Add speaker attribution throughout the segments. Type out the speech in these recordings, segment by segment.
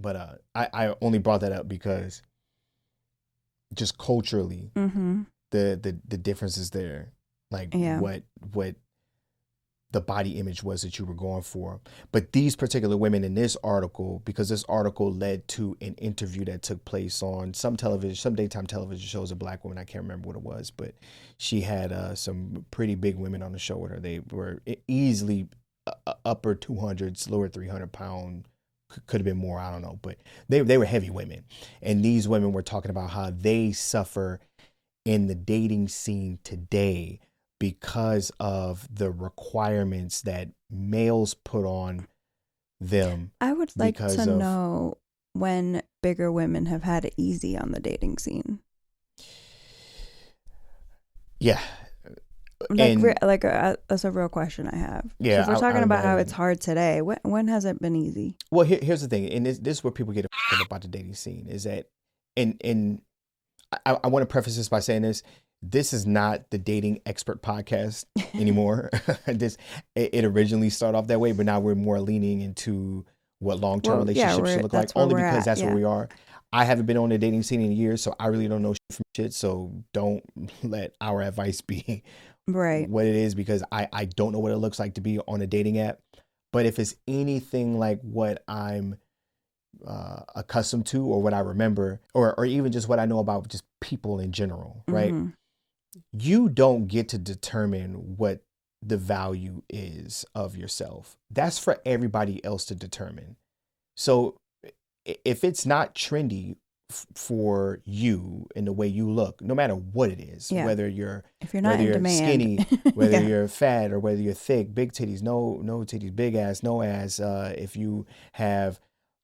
Speaker 1: But I only brought that up because just culturally, the difference is there. Like what the body image was that you were going for. But these particular women in this article, because this article led to an interview that took place on some daytime television shows, a black woman, I can't remember what it was, but she had some pretty big women on the show with her. They were easily upper 200s, lower 300-pound, could have been more, I don't know, but they were heavy women. And these women were talking about how they suffer in the dating scene today because of the requirements that males put on them.
Speaker 2: I would like to know when bigger women have had it easy on the dating scene.
Speaker 1: Yeah.
Speaker 2: That's a real question I have.
Speaker 1: Yeah.
Speaker 2: If we're talking about how it's hard today, when has it been easy?
Speaker 1: Well, here's the thing, and this is where people get about the dating scene, is that, and I want to preface this by saying this is not the dating expert podcast anymore. It originally started off that way, but now we're more leaning into what long-term relationships should look like, only because that's where we are. I haven't been on the dating scene in years, so I really don't know shit from shit. So don't let our advice be what it is, because I don't know what it looks like to be on a dating app. But if it's anything like what I'm accustomed to, or what I remember, or even just what I know about just people in general, right? You don't get to determine what the value is of yourself. That's for everybody else to determine. So if it's not trendy for you in the way you look, no matter what it is, whether you're skinny, whether you're fat, or whether you're thick, big titties, no titties, big ass, no ass, if you have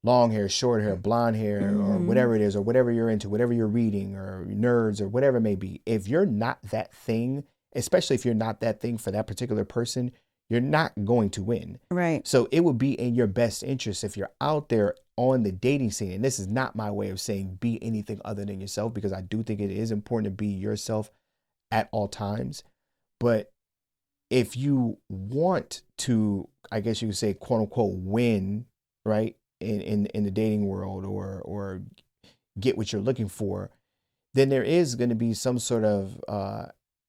Speaker 1: long hair, short hair, blonde hair, or whatever it is, or whatever you're into, whatever you're reading, or nerds, or whatever it may be. If you're not that thing, especially if you're not that thing for that particular person, you're not going to win.
Speaker 2: Right.
Speaker 1: So it would be in your best interest, if you're out there on the dating scene, and this is not my way of saying be anything other than yourself, because I do think it is important to be yourself at all times. But if you want to, I guess you could say, quote unquote, win, right, in the dating world, or get what you're looking for, then there is going to be some sort of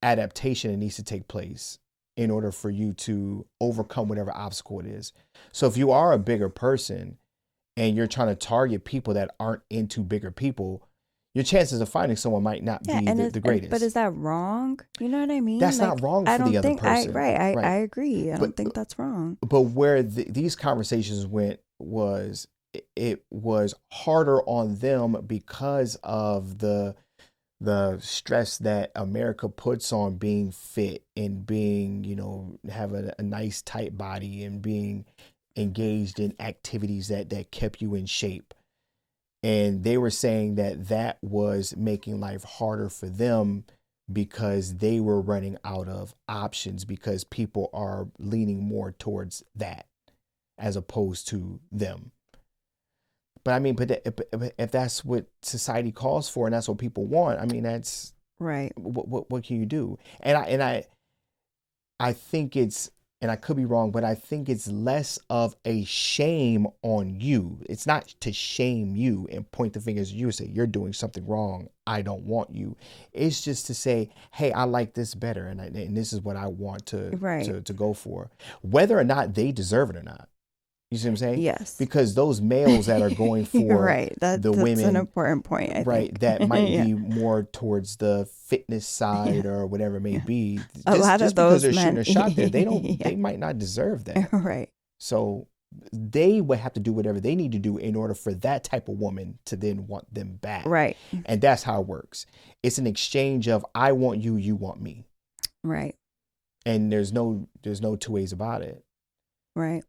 Speaker 1: adaptation that needs to take place in order for you to overcome whatever obstacle it is. So if you are a bigger person and you're trying to target people that aren't into bigger people, your chances of finding someone might not be the greatest.
Speaker 2: But is that wrong? You know what I mean?
Speaker 1: That's not wrong for the other person.
Speaker 2: I agree. I don't think that's wrong.
Speaker 1: But where these conversations went was, it was harder on them because of the stress that America puts on being fit and being, have a nice tight body and being engaged in activities that kept you in shape. And they were saying that was making life harder for them because they were running out of options, because people are leaning more towards that as opposed to them. But I mean, but if that's what society calls for and that's what people want, I mean, that's
Speaker 2: right.
Speaker 1: What can you do? And I think it's, and I could be wrong, but I think it's less of a shame on you. It's not to shame you and point the fingers at you and say, you're doing something wrong, I don't want you. It's just to say, hey, I like this better, and this is what I want to go for, whether or not they deserve it or not. You see what I'm saying?
Speaker 2: Yes.
Speaker 1: Because those males that are going for
Speaker 2: that's
Speaker 1: women,
Speaker 2: an important point, I think.
Speaker 1: that might be more towards the fitness side or whatever it may be.
Speaker 2: A lot of those
Speaker 1: because they're
Speaker 2: men,
Speaker 1: shooting a shot there, they might not deserve that.
Speaker 2: Right.
Speaker 1: So they would have to do whatever they need to do in order for that type of woman to then want them back.
Speaker 2: Right.
Speaker 1: And that's how it works. It's an exchange of, I want you, you want me.
Speaker 2: Right.
Speaker 1: And there's no two ways about it.
Speaker 2: Right.